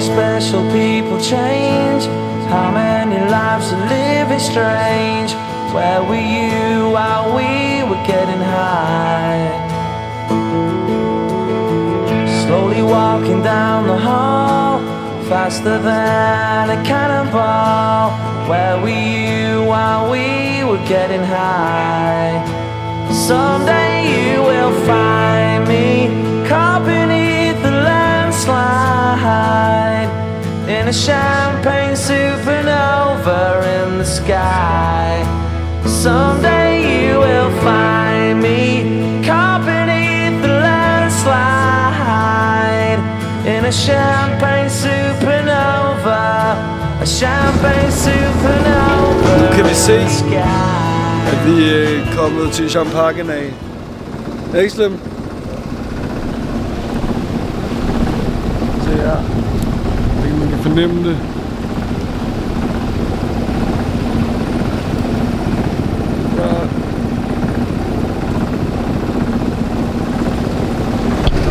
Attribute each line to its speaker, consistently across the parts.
Speaker 1: Special people change. How many lives are living strange? Where were you while we were getting high? Slowly walking down the hall, faster than a cannonball. Where were you while we were getting high? Someday you will find me caught beneath the landslide, in a champagne supernova in the sky. Someday you will find me caught beneath the landslide, in a champagne supernova, a champagne supernova.
Speaker 2: Nu kan vi se, at vi er kommet til Champagne af. Er ikke slemt? Se her. Man kan fornemme det. Der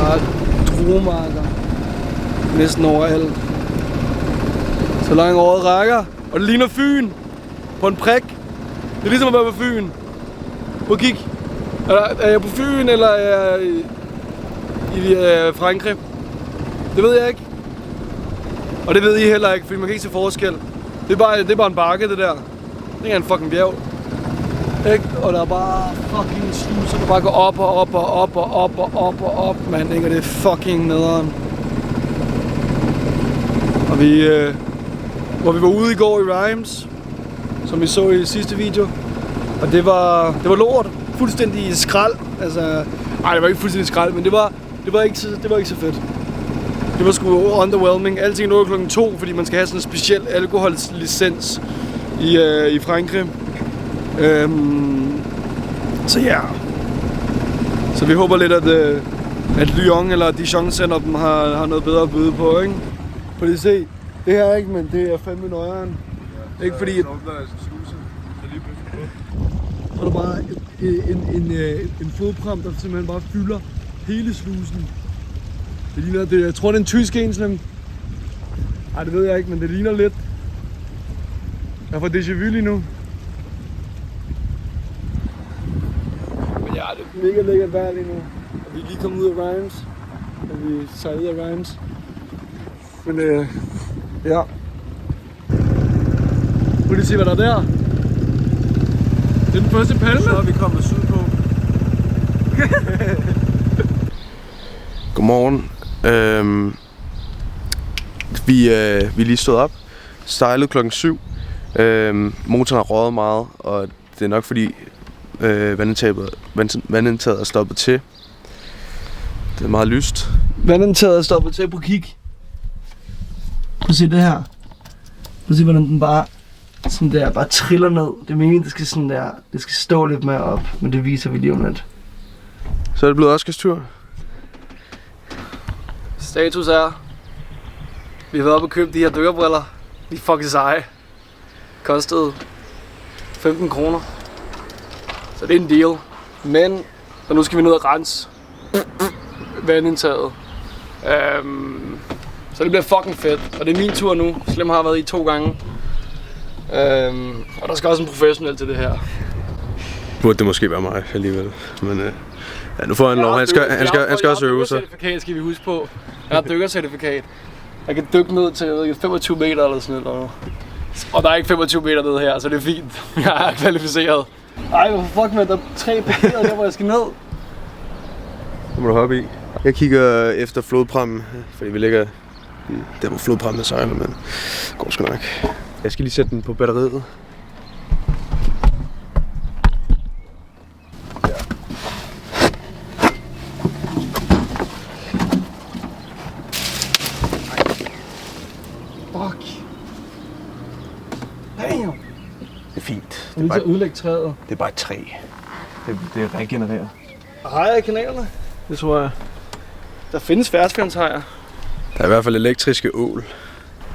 Speaker 2: er druemarker næsten overalt. Så langt året rækker. Og det ligner Fyn på en prik. Det er ligesom at være på Fyn. Prøv at kigge. Er jeg på Fyn, eller er jeg i Frankrig? Det ved jeg ikke. Og det ved I heller ikke, fordi man kan ikke se forskel. Det er bare en bakke, det der. Det er en fucking bjerg. Ikke? Og der er bare fucking sluser, der bare går op og op og op og op og op og op, mand. Ikke? Og det er fucking nederen. Og hvor vi var ude i går i Rhymes, som vi så i sidste video. Og det var lort. Fuldstændig skrald. Altså, ej, det var ikke fuldstændig skrald, men det var ikke så fedt. Det var sgu underwhelming. Alting nåede klokken 2, fordi man skal have sådan en speciel alkohollicens i Frankrig. Så ja. Så vi håber lidt, at Lyon eller Dijon sender dem har noget bedre at byde på, ikke? Prøv lige at se. Det her ikke, men det er fandme nøjeren. Ja, ikke fordi... Så er der bare en fodpram, der simpelthen bare fylder hele slusen. Det ligner, jeg tror det er en tysk en sådan. Ej, det ved jeg ikke, men det ligner lidt. Jeg får déjà vu lige nu. Men ja, det er mega lækkert vejr lige nu. Og vi er lige kommet ud af Rhymes. Og vi sejler ud af Rhymes. Men ja. Prøv lige at se, hvad der er der. Det er den første palme. Så er vi kommet sydpå.
Speaker 3: Godmorgen. Vi er lige stået op. Sejlede klokken 7. Motoren har røget meget, og det er nok fordi vandindtaget er stoppet til. Det er meget lyst.
Speaker 2: Vandindtaget er stoppet til på kig. Prøv at se det her. Prøv at se, hvordan den bare sådan der bare triller ned. Det er meningen, det skal sådan der, det skal stå lidt mere op, men det viser vi lige om lidt.
Speaker 3: Så er det blevet Oscars tur.
Speaker 2: Status er, vi har været oppe og købt de her dykkerbriller. De er fucking seje. Kostede 15 kroner. Så det er en deal. Men, og nu skal vi ned og rense vandindtaget. Så det bliver fucking fedt. Og det er min tur nu. Slem har været i 2 gange. Og der skal også en professionel til det her.
Speaker 3: Burde det måske være mig alligevel. Men ja, nu får han lov. Han skal også øve sig.
Speaker 2: Dykkercertifikat skal vi huske på. Jeg har dykkercertifikat. Jeg kan dykke ned til 25 meter eller sådan noget. Og der er ikke 25 meter ned her, så det er fint. Jeg er kvalificeret. Ej, hvor fuck man, der er 3 parkeret der, hvor jeg skal ned.
Speaker 3: Det må du hoppe i. Jeg kigger efter flodprammen, fordi vi ligger der, hvor flodprammen sejler, men går sgu nok. Jeg skal lige sætte den på batteriet.
Speaker 2: Det er bare til at ødelægge træet.
Speaker 3: Det er bare et træ. Det regenererer.
Speaker 2: Hajer i kanalerne? Det tror jeg. Der findes ferskvandshajer.
Speaker 3: Der er i hvert fald elektriske ål.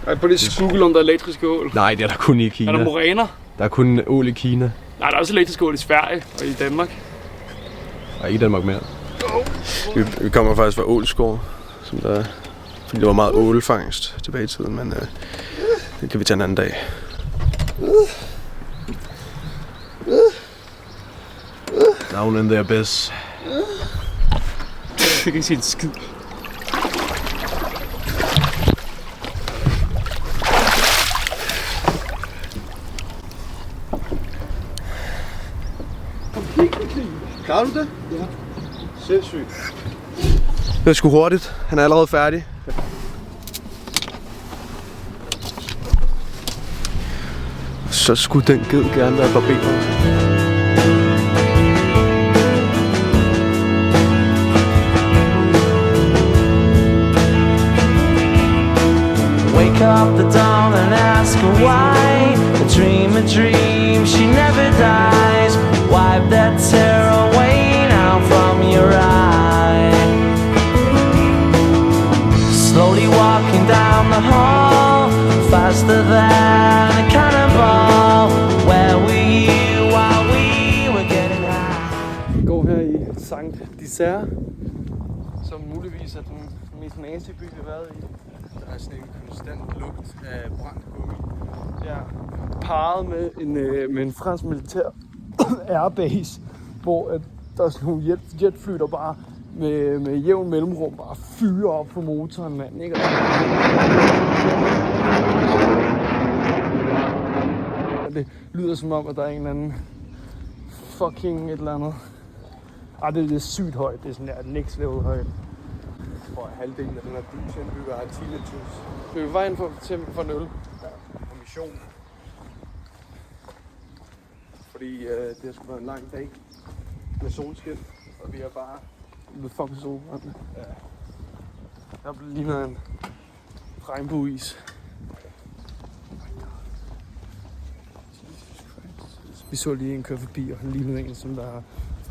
Speaker 2: Ej, på det Google om der er elektriske ål.
Speaker 3: Nej, det er der kun i Kina.
Speaker 2: Er der moræner?
Speaker 3: Der er kun ål i Kina.
Speaker 2: Nej, der er også elektriske ål i Sverige og i Danmark.
Speaker 3: Og ikke i Danmark mere. Vi kommer faktisk fra Ålsgård, som der, fordi det var meget ålfangst tilbage i tiden, men det kan vi tage en anden dag. Down in the abyss.
Speaker 2: Jeg kan ikke se en skid.
Speaker 3: Klarer du det? Ja. Sindssygt. Det er sgu hurtigt. Han er allerede færdig. Så skulle den ged gerne være barberet.
Speaker 1: Wake up the dawn and ask her why. A dream, she never dies. Wipe that tear away now from your eye. Slowly walking down the hall, faster than a cannonball. Where were you while we were getting high?
Speaker 2: Vi går her i Sankt Dessert, som muligvis er den mest nasty by, vi har været i.
Speaker 3: Der er sådan en konstant lugt af brændt gummi.
Speaker 2: Ja, parret med en fransk militær airbase, hvor at der er sådan nogle jetfly, der bare med jævn mellemrum bare fyrer op på motoren, mand, ikke? Og det lyder som om, at der er en eller anden fucking et eller andet. Ej, det er sygt højt, det er sådan der next level højt.
Speaker 3: Jeg tror, at halvdelen af den her bys indbygger har teenagers.
Speaker 2: Vi er på vej ind for en øl.
Speaker 3: Ja, på mission. Fordi det har sgu været en lang dag med solskin, og vi er bare
Speaker 2: Det er fucking solbrændende.
Speaker 3: Ja.
Speaker 2: Der ligner en regnbueis. Vi så lige en køre forbi, og han lignede en, som der har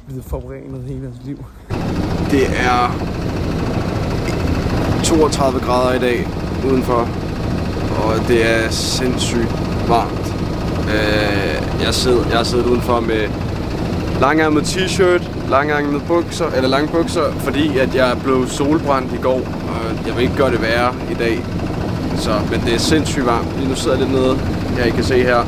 Speaker 2: blevet forurenet hele hans liv.
Speaker 3: Det er 32 grader i dag udenfor, og det er sindssygt varmt. Jeg har siddet udenfor med langærmet t-shirt, langærmet bukser, eller lange bukser, fordi at jeg blev solbrændt i går, og jeg vil ikke gøre det værre i dag. Men det er sindssygt varmt. Lige nu sidder jeg lidt nede, I kan se her.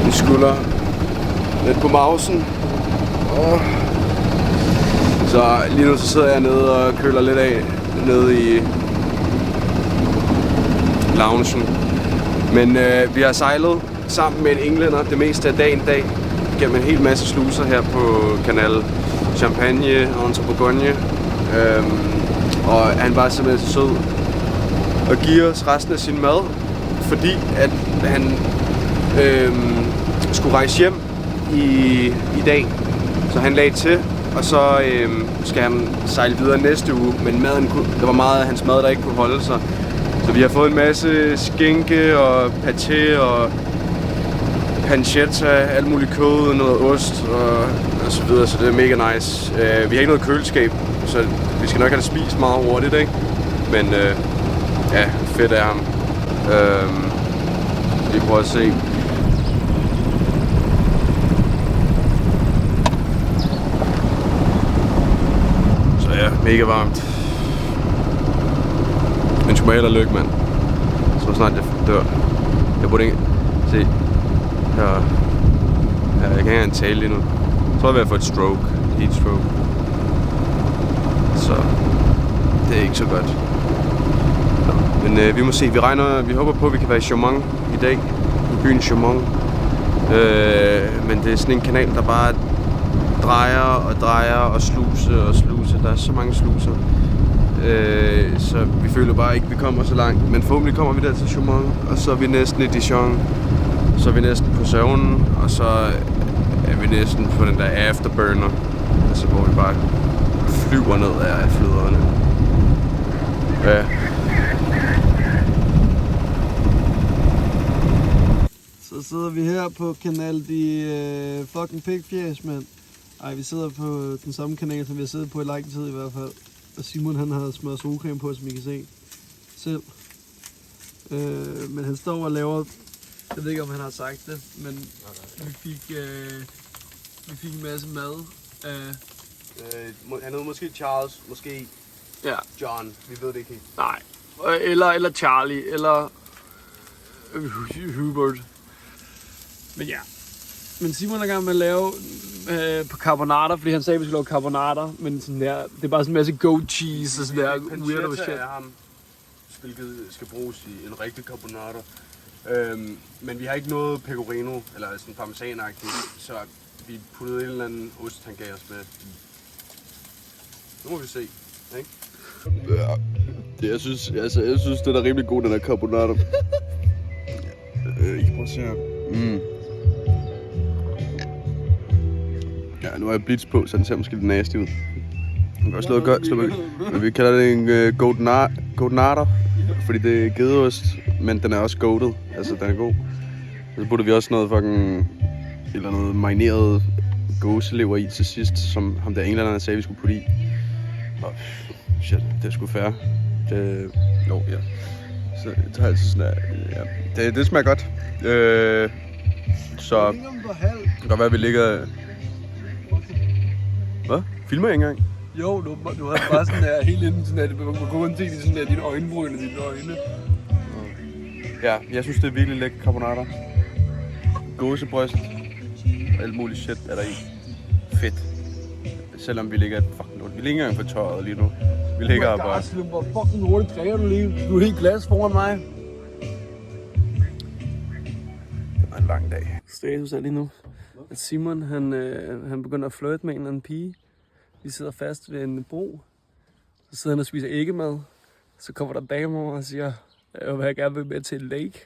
Speaker 3: Min skulder lidt på mausen. Så lige nu så sidder jeg nede og køler lidt af nede i loungen. Men vi har sejlet sammen med en englænder det meste af dagen gennem en hel masse sluser her på kanal Champagne og Entre Bourgogne. Og han var simpelthen så sød at give os resten af sin mad, fordi at han skulle rejse hjem i dag. Så han lagde til, og så skal han sejle videre næste uge. Men der var meget af hans mad, der ikke kunne holde sig. Så vi har fået en masse skinke og paté og pancetta, alt muligt kød, noget ost og så videre, så det er mega nice. Vi har ikke noget køleskab, så vi skal nok have det spist meget hurtigt, ikke? Men ja, fedt af ham. Vi prøver at se. Så ja, mega varmt. Men skulle held og lykke, mand. Så snart jeg dør. Jeg burde ikke... Se. Jeg kan ikke engang tale lige nu. Jeg tror, jeg vil få et stroke. Heat stroke. Så... Det er ikke så godt. Nå. Men vi må se. Vi håber på, at vi kan være i Chaumont i dag. I byen Chaumont. Men det er sådan en kanal, der bare drejer og sluse. Der er så mange sluser. Så vi føler bare ikke, at vi kommer så langt. Men forhåbentlig kommer vi der til Chaumont, og så er vi næsten i Dijon. Så er vi næsten på Søvnen, og så er vi næsten på den der afterburner. Altså hvor vi bare flyver ned af flyderne. Ja.
Speaker 2: Så sidder vi her på kanal de fucking pigfjæs, mand. Ej, vi sidder på den samme kanal, som vi har siddet på i lang tid i hvert fald. Og Simon, han har smørt solcreme på, som I kan se selv. Men han står og laver, jeg ved ikke om han har sagt det, men vi fik en masse mad af...
Speaker 3: Han hedder måske Charles, måske John, vi ved det ikke helt.
Speaker 2: Nej, eller Charlie, eller Hubert. Men ja. Men Simon er gang med at lave på carbonara, fordi han sagde, at vi skulle lave carbonara, men sådan der, det er bare sådan en masse goat cheese og sådan der weirdo shit.
Speaker 3: Af ham, hvilket skal bruges i en rigtig carbonara. Men vi har ikke noget pecorino, eller sådan parmesanagtigt, så vi puttede en eller anden ost, han gav os med. Nu må vi se, ikke? Ja, jeg synes, det er rimelig god, den der carbonara. I kan prøve at se her. Ja, nu har jeg blitz på, så den ser måske lidt nasty ud. Den kan også slå godt, men vi kalder det en goat nata, fordi det er gedeost, men den er også goated, altså den er god. Så putter vi også noget fucking, eller noget marineret gåselever i til sidst, som ham der englænderne sagde, vi skulle putte i. Og shit, det er sgu fair. Så det tager altså sådan der, det smager godt. Så det kan godt være, at vi ligger... Hvad? Filmer jeg ikke engang?
Speaker 2: Jo, du har bare sådan der helt inden sådan der, man kunne kun se sådan der dine øjenbryn og dine øjne.
Speaker 3: Ja, jeg synes det er virkelig lækker carbonara. Gåsebryst. Alt muligt shit er der i. Fedt. Selvom vi ligger et fucking lort. Vi ligger ikke på tøjet lige nu. Vi ligger bare...
Speaker 2: Hvor fucking hurtigt drikker du lige? Du er helt glas foran mig.
Speaker 3: Det var en lang dag.
Speaker 2: Status er lige nu, at Simon han begynder at flirte med en eller anden pige. Vi sidder fast ved en bro. Så sidder han og spiser æggemad. Så kommer der damer over og siger, jeg vil gerne være med til en lake.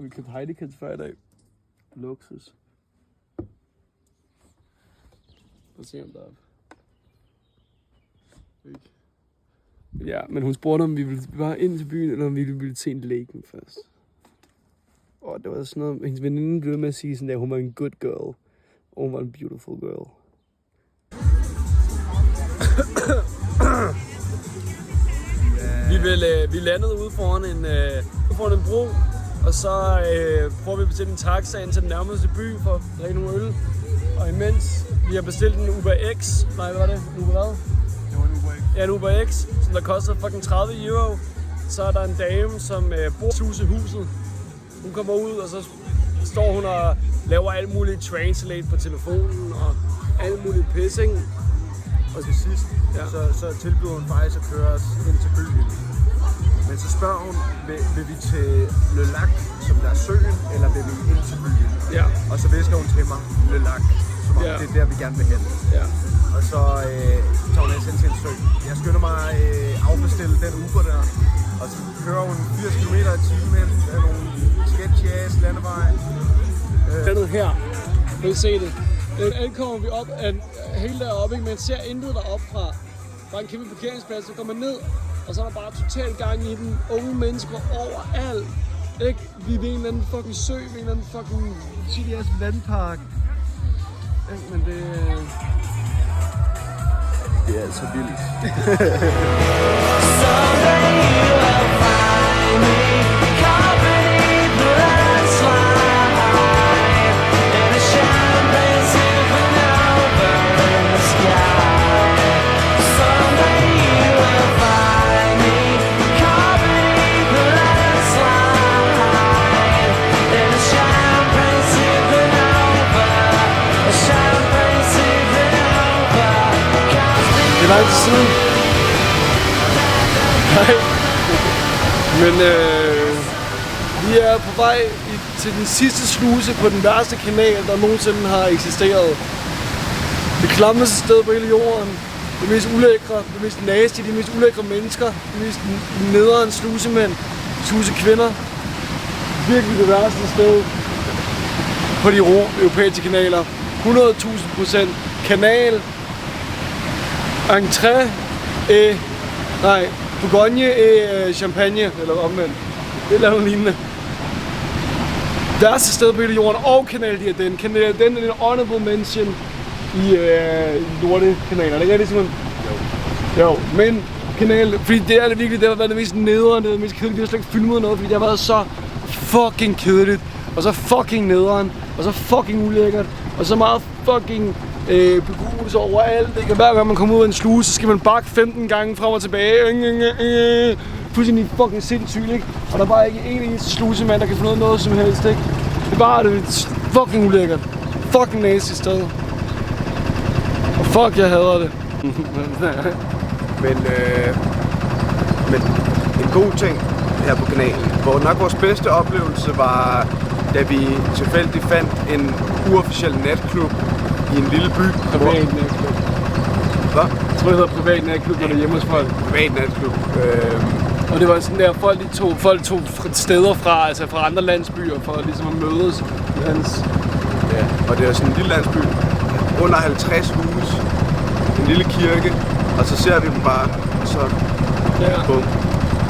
Speaker 2: Vi købte Heidekens før i dag. Luksus. Prøv at se om der er. Ja, men hun spurgte, om vi ville bare ind til byen, eller om vi ville til en lake først. Og det var sådan noget, hendes veninde blev med at sige sådan der, hun var en good girl. Og hun var en beautiful girl. Vi landede ude foran en bro, og så prøver vi at bestille en taxa ind til den nærmeste by for at drikke nogle øl. Og imens vi har bestilt en Uber X, nej hvad var det? En Uber hvad?
Speaker 3: Det var en Uber X.
Speaker 2: Ja, en Uber X, som der koster fucking 30 euro. Så er der en dame, som bor i huset. Hun kommer ud, og så står hun og laver alt muligt translate på telefonen og alt muligt pissing.
Speaker 4: Og til sidst, så tilbyder hun faktisk at køre os ind til byen. Men så spørger hun, vil vi til Le Lac, som der er søen, eller vil vi ind til byen?
Speaker 2: Ja.
Speaker 4: Og så visker hun til mig Le Lac, som om det er der, vi gerne vil hen.
Speaker 2: Ja.
Speaker 4: Og så tager hun ind til en sø. Jeg skynder mig at afbestille den Uber der, og så kører hun 80 km i timen hen af nogle sketchy-ass landevej.
Speaker 2: Landet her, vil I se det? Ankommer vi op helt deroppe, ikke? Man ser intet deroppe fra. Der er en kæmpe parkeringsplads, så går man ned, og så er der bare total gang i den. Unge mennesker overalt. Ikke? Vi er ved en eller anden fucking sø, ved en eller anden fucking shitty-ass vandpark. Ikke? Men det
Speaker 3: er altså vildt.
Speaker 2: Det er lang tid siden. Nej. Men vi er på vej til den sidste sluse på den værste kanal, der nogensinde har eksisteret. Det klammeste sted på hele jorden. Det mest ulækre, det mest nasty, de mest ulækre mennesker, de mest nederen slusemænd, slusekvinder. Virkelig det værste sted på de europæiske kanaler. 100.000% kanal. Entré et... Nej, Bourgogne et champagne, eller omvendt. Det er noget lignende. værste sted på hele jorden, og Kanaldiadem. Kanaldiadem er en honorable mention i Lortekanalen. Er det ikke rigtigt, Simon? Jo, men kanal, fordi det er det virkelig, det har været det mest nederen, det mest kedeligt. Vi har slet ikke filmet noget, fordi det har været så fucking kedeligt, og så fucking nederen, og så fucking ulækkert, og så meget fucking begruelse overalt. Det kan hver gang man kommer ud af en sluse, så skal man bakke 15 gange frem og tilbage. Fuldstændig fucking sindssygt, ikke? Og der er bare ikke en eneste slusemand, der kan få noget som helst, ikke? Det er bare det fucking ulækkert. Fucking nasty sted. Og fuck, jeg hader det.
Speaker 3: Men en god ting her på kanalen, hvor nok vores bedste oplevelse var, da vi tilfældigt fandt en uofficiel natklub i en lille by.
Speaker 2: Privat natklub.
Speaker 3: Hvad?
Speaker 2: Jeg tror, det hedder privat natklub, når det er hjemme hos folk.
Speaker 3: Privat natklub.
Speaker 2: Og det var sådan der, folk tog steder fra, altså fra andre landsbyer, for ligesom at mødes.
Speaker 3: Ja, og det er sådan en lille landsby, under 50 huse, en lille kirke, og så ser vi dem bare, og så bum.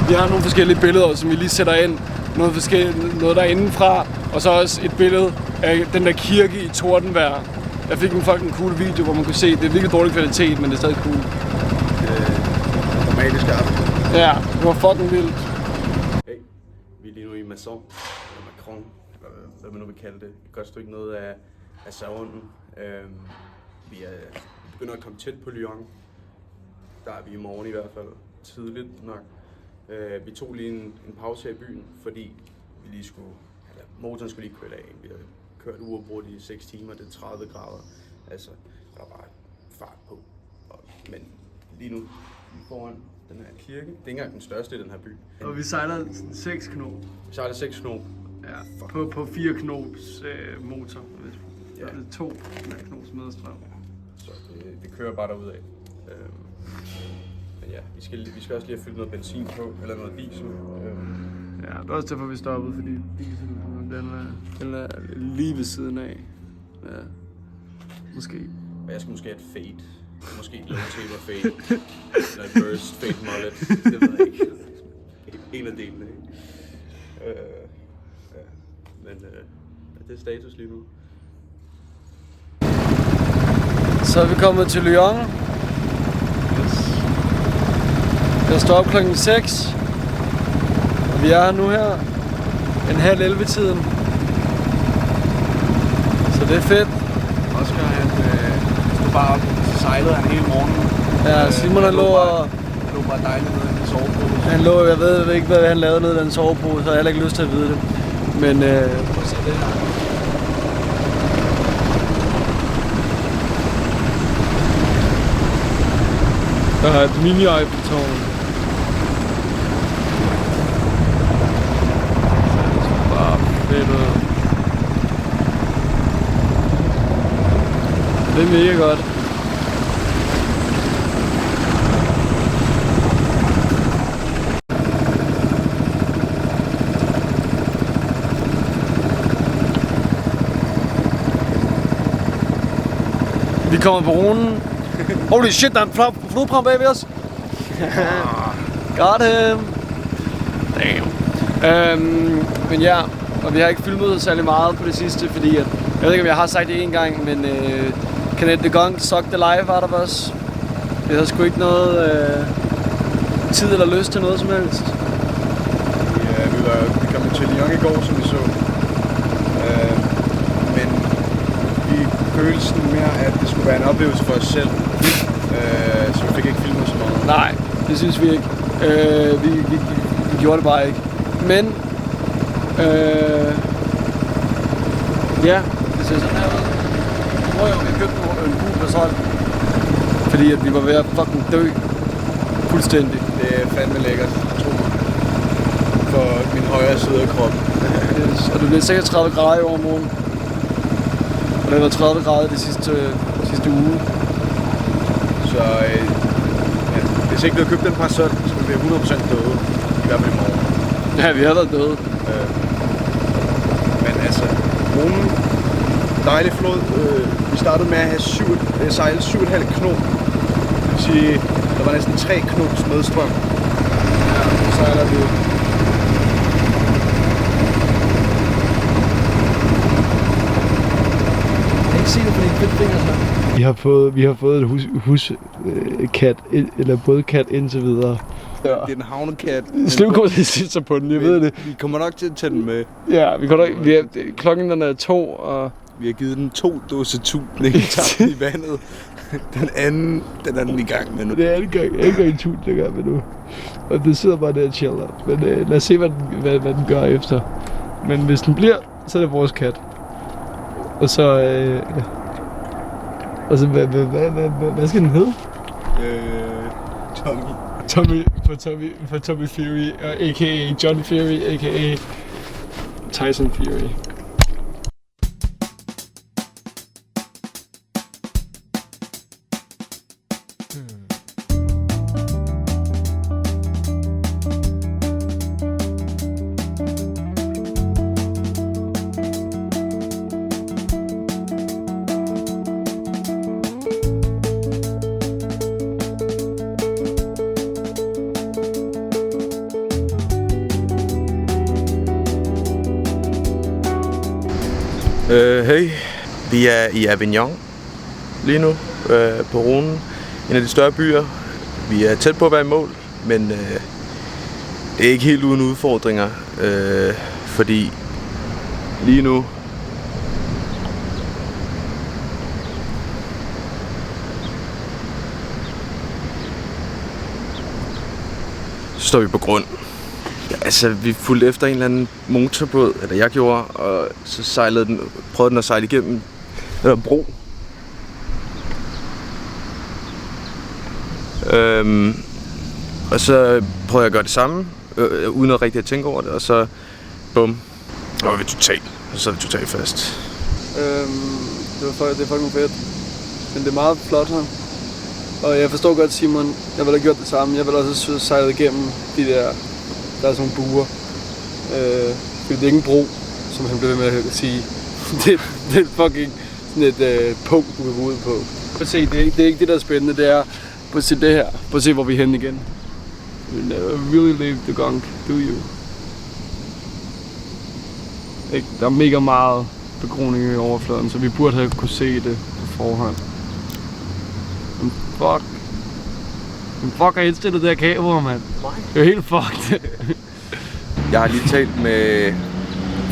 Speaker 2: Vi har nogle forskellige billeder, som vi lige sætter ind. Noget der er indenfra, og så også et billede af den der kirke i tordenvejr. Jeg fik en fucking cool video, hvor man kunne se, det er virkelig dårlig kvalitet, men det er stadig cool.
Speaker 3: Dramatisk aften.
Speaker 2: Ja, det var fucking vildt.
Speaker 3: Hey, vi er lige nu i Macron, eller hvad man nu vil kalde det. Et godt stykke noget af Savonen. Vi begynder at komme tæt på Lyon. Der er vi i morgen i hvert fald. Tidligt nok. Vi tog lige en pause her i byen, fordi vi lige motoren skulle lige køre af. Vi har kørt uafbrudt i 6 timer, det er 30 grader. Altså, der er bare fart på. Men lige nu foran den her kirke, det er ikke engang den største i den her by.
Speaker 2: Og vi sejler 6 knop.
Speaker 3: Vi sejler 6 knop.
Speaker 2: Ja, på 4 knops motor. Ja. Det er 2 knops medstrøm.
Speaker 3: Så det kører bare derudad. Men ja, vi skal også lige have fyldt noget benzin på, eller noget diesel.
Speaker 2: Ja, det er også derfor, vi stoppede, fordi diesel, den er lige ved siden af. Ja, måske.
Speaker 3: Og jeg skal måske have et fade. Måske et low taper fade. Eller et burst fade mullet. Det ved jeg ikke. En af delene, ikke? Ja. Men det er status lige nu.
Speaker 2: Så er vi kommet til Lyon. Jeg står op klokken 6. Og vi er her nu her. 10:30-tiden. Så det er fedt.
Speaker 3: Oscar, han stod bare op, så sejlede han hele morgenen.
Speaker 2: Ja, Simon han lå og...
Speaker 3: Han lå bare dejligt nede i en sovepose.
Speaker 2: Han lå, jeg ved ikke, hvad han lavede nede i den sovepose, så jeg har heller ikke lyst til at vide det. Men prøv at se det her. Der er et mini-Eiffeltårn. Det er bare fedt ud. Det er mega godt. Vi kommer på runen. Holy shit, der er en flodpram bag ved os. Got him. Damn. Men ja, og vi har ikke filmet særlig meget på det sidste, fordi at, jeg ved ikke, om jeg har sagt det en gang, men Canet de Gong, Suck the Life var der for os. Vi havde sgu ikke noget tid eller lyst til noget som helst.
Speaker 3: Ja, vi kom til Lyon i går, som vi så. Men vi følte sådan mere, at det skulle være en oplevelse for os selv. Så vi fik ikke filmet så meget.
Speaker 2: Nej, det synes vi ikke. Vi gjorde det bare ikke. Men ja, det ser sådan her ud. Vi købte en gul person, fordi at vi var ved at fucking dø. Fuldstændig.
Speaker 3: Det er fandme lækkert, tro mig. For min højre side af kroppen.
Speaker 2: Yes. Og det bliver 36 grader i overmorgen. Og det var 30 grader de sidste uge.
Speaker 3: Så ja, hvis ikke vi havde købt den parasol, så ville vi 100% døde. I hvert fald i morgen.
Speaker 2: Ja, vi har været døde.
Speaker 3: Men altså, runen, dejlig flod. Vi startede med at have sejlet 7,5 knop. Det vil sige, der var næsten 3 knops medstrøm. Ja, så sejler vi
Speaker 2: se det på dine fedt fingre så. Vi har fået et huskat, eller bådkat indtil videre.
Speaker 3: Ja. Det er en havnekat.
Speaker 2: Slim kommer til at sætte sig på den, jeg ved det.
Speaker 3: Vi kommer nok til at tage den med.
Speaker 2: Ja, klokken den er 2, og...
Speaker 3: Vi har givet den 2 dåser tutning i vandet. Den anden er den i gang med nu.
Speaker 2: Det er anden gang. Jeg er ikke en tut, der gør med nu. Og det sidder bare der og chiller. Men lad os se, hvad den gør efter. Men hvis den bliver, så er det vores kat. Og så... Og så, hvad skal den hedde?
Speaker 3: Tommy.
Speaker 2: For Tommy Fury, a.k.a. John Fury, a.k.a. Tyson Fury.
Speaker 3: Hey, vi er i Avignon lige nu på Rhônen, en af de større byer. Vi er tæt på at være i mål, men det er ikke helt uden udfordringer, fordi lige nu så står vi på grund. Altså, vi fulgte efter en eller anden motorbåd, eller jeg gjorde, og så prøvede den at sejle igennem den der bro. Og så prøvede jeg at gøre det samme, uden at rigtig at tænke over det, og så bum, så var vi totalt fast.
Speaker 2: Det er fucking fedt, men det er meget flot her. Og jeg forstår godt, Simon, jeg ville have gjort det samme. Jeg ville også have sejlet igennem de der er sådan nogle buer. Det er ikke en bro, som han blev ved med at sige. det er fucking sådan et punkt, du kan gå ud på. Prøv at se, det er ikke det, der er spændende. Det er, prøv at se det her. Prøv at se, hvor vi er henne igen. You never really leave the gunk, do you? Ikke? Der er mega meget begroning i overfladen, så vi burde have kunne se det på forhånd. Men fuck har indstillet det her kamera, mand. Det er helt fucked.
Speaker 3: Jeg har lige talt med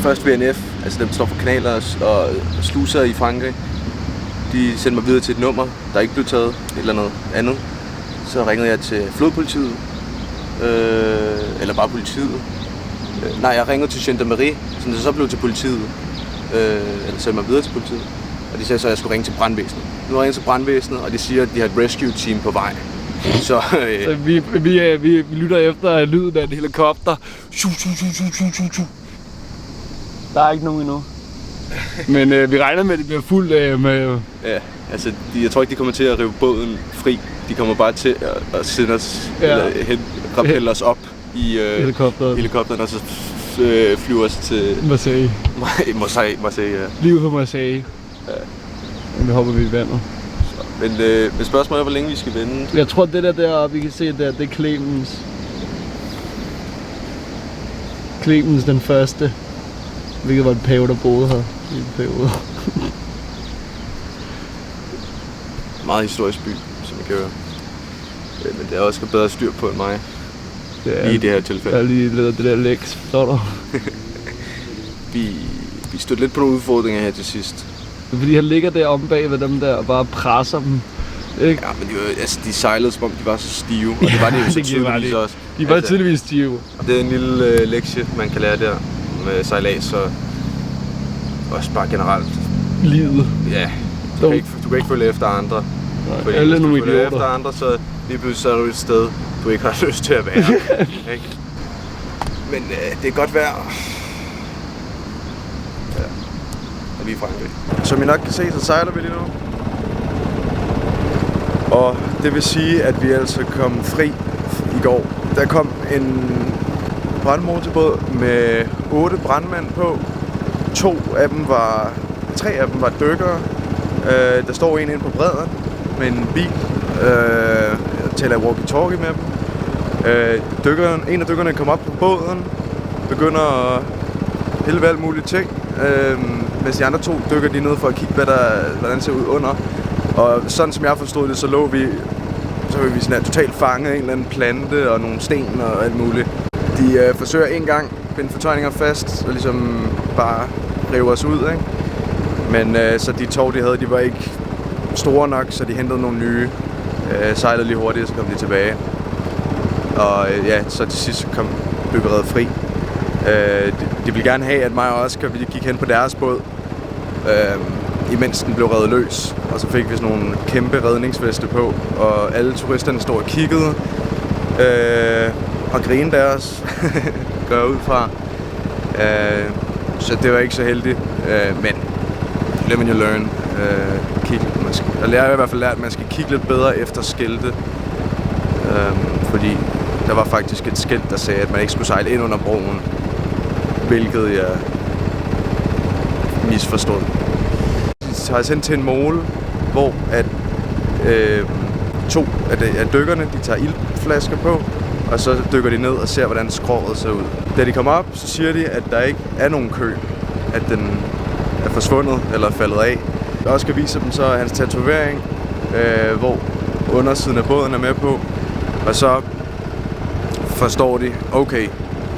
Speaker 3: først VNF, altså dem, der står for kanaler og sluser i Frankrig. De sendte mig videre til et nummer, der ikke blev taget, eller noget andet. Så ringede jeg til flodpolitiet, eller bare politiet. Nej, jeg ringede til gendarmerie, så det så blev til politiet, eller sendte mig videre til politiet. Og de sagde så, at jeg skulle ringe til brandvæsenet. Nu har jeg ringet til brandvæsenet, og de siger, at de har et rescue team på vej. Så
Speaker 2: vi lytter efter lyden af en helikopter. Der er ikke nogen endnu. Men vi regner med, at det bliver fuldt med...
Speaker 3: Ja, altså jeg tror ikke, de kommer til at rive båden fri. De kommer bare til at sende os, eller rappelle os op i helikopteren, og så flyve os til... Marseille, ja.
Speaker 2: Lige på Marseille. Ja. Men det hopper vi i vandet.
Speaker 3: Men spørgsmålet er, hvor længe vi skal vende.
Speaker 2: Jeg tror, det deroppe, vi kan se, det er Clemens. Clemens den første. Hvilket var en pave, der boede her i en periode.
Speaker 3: Meget historisk by, som jeg kan høre. Men det er også bedre styr på end mig. I det her tilfælde.
Speaker 2: Jeg har lige lavet det der Lex, står der.
Speaker 3: Vi stødte lidt på nogle udfordringer her til sidst.
Speaker 2: Det er fordi, han ligger der omme bag ved dem der og bare presser dem. Ikke?
Speaker 3: Ja, men de sejlede, som om de var så stive, og det var det jo så tydeligvis også.
Speaker 2: De var tydeligvis stive.
Speaker 3: Det er en lille lektie, man kan lære der med sejlads, og også bare generelt.
Speaker 2: Livet.
Speaker 3: Ja, du kan ikke følge efter andre.
Speaker 2: Nej,
Speaker 3: fordi
Speaker 2: alle
Speaker 3: hvis du følger
Speaker 2: idioter.
Speaker 3: efter andre, så lige pludselig så er du et sted, du ikke har lyst til at være. Ikke? Men det er godt vejr. Ja, og vi er i Frankrig. Som I nok kan se, så sejler vi lige nu. Og det vil sige, at vi altså kom fri i går. Der kom en brandmotorbåd med 8 brandmænd på. 3 af dem var dykkere. Der står en inde på bredden med en bil. Jeg taler walkie-talkie med dem. En af dykkerne kom op på båden. Begynder at hælde alt muligt ting. mens de andre 2 dykker de ned for at kigge, hvordan det ser ud under. Og sådan som jeg forstod det, så var vi sådan her totalt fanget en eller anden plante og nogle sten og alt muligt. De forsøger en gang at binde fortøjninger fast og ligesom bare rive os ud, ikke? Men så de tog, de havde, de var ikke store nok, så de hentede nogle nye. Sejlede lige hurtigt, så kom de tilbage. Og ja, så til sidst kom byggeriet fri. De ville gerne have, at mig og Oscar gik hen på deres båd, imens den blev revet løs. Og så fik vi sådan nogle kæmpe redningsveste på, og alle turisterne stod og kiggede og grinede af os, går jeg ud fra. Så det var ikke så heldigt, men live and you learn. Jeg har i hvert fald lært, at man skal kigge lidt bedre efter skilte, fordi der var faktisk et skilt, der sagde, at man ikke skulle sejle ind under broen, hvilket jeg misforstod. Vi tager os hen til en mole, hvor at, 2 af dykkerne de tager iltflasker på, og så dykker de ned og ser, hvordan skroget ser ud. Da de kommer op, så siger de, at der ikke er nogen kø, at den er forsvundet eller faldet af. Jeg også kan vise dem så hans tatovering, hvor undersiden af båden er med på, og så forstår de, okay,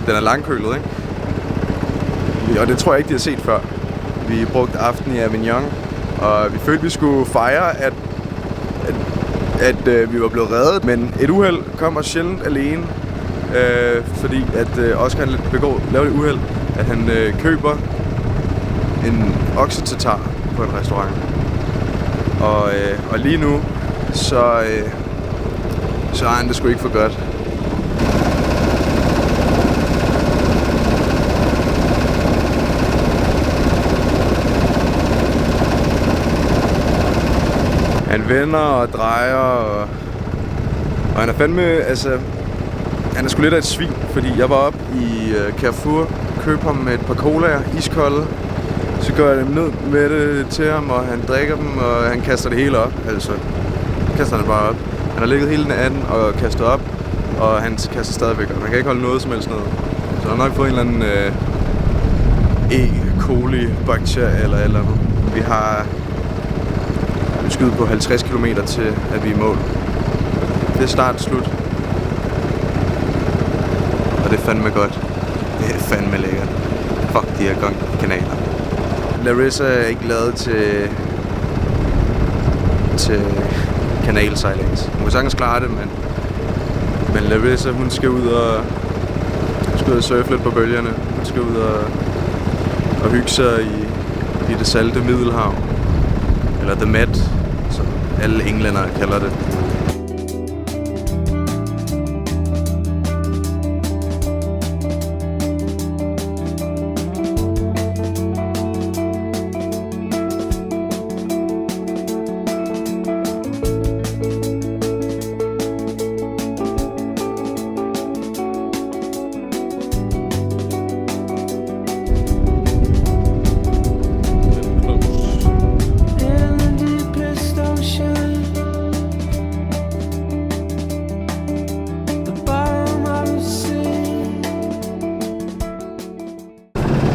Speaker 3: den er langkølet, ikke? Og det tror jeg ikke, de har set før. Vi brugte aften i Avignon, og vi følte, vi skulle fejre, at vi var blevet reddet, men et uheld kommer sjældent alene, fordi at Oscar laver det uheld, at han køber en oksetatar på en restaurant. Og lige nu, så er han det sgu ikke for godt. Han vender og drejer, og han er fandme, altså, han er sgu lidt af et svin, fordi jeg var op i Carrefour, købte ham med et par colaer, iskolde, så går jeg dem ned med det til ham, og han drikker dem, og han kaster det hele op, altså, kaster det bare op. Han har ligget hele natten og kastet op, og han kaster stadigvæk op. Han kan ikke holde noget som helst ned. Så han har nok fået en eller anden E. coli-bakterie eller andet. Vi har skyde på 50 km til, at vi er i mål. Det er start og slut. Og det er fandme godt. Det er fandme lækkert. Fuck de her kanaler. Larissa er ikke lavet til kanalsejlads. Hun kan sagtens klare det, men Larissa, hun skal ud og surfe lidt på bølgerne. Hun skal ud og hygge sig i det salte Middelhav. Eller The Med, som alle englændere kalder det.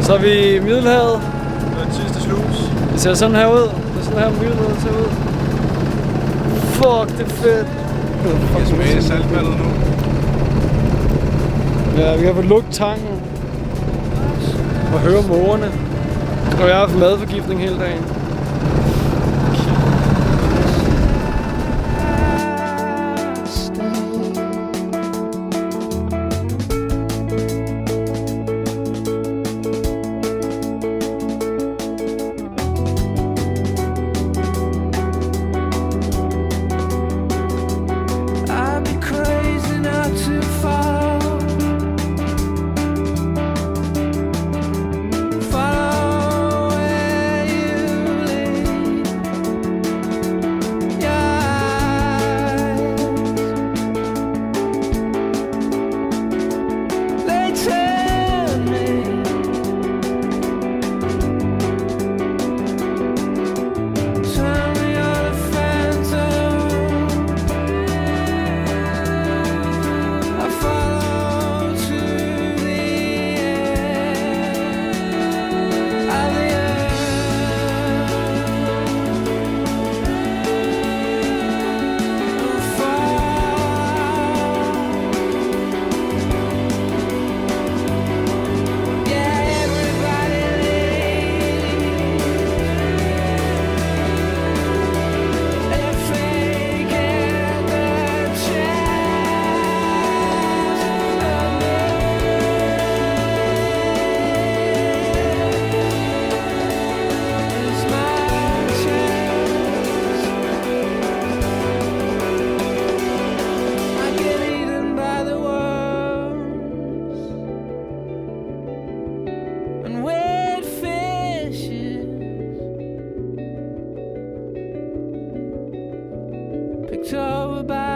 Speaker 2: Så er vi i Middelhavet.
Speaker 4: Det er den sidste slus.
Speaker 2: Det ser sådan her ud. Det er sådan her Middelhavet ser ud. Fuck, det er fedt.
Speaker 3: Jeg smager saltvandet nu.
Speaker 2: Ja, vi har fået lugtet tanken. Og høre mågerne. Og jeg har haft madforgiftning hele dagen.
Speaker 1: picked up a bag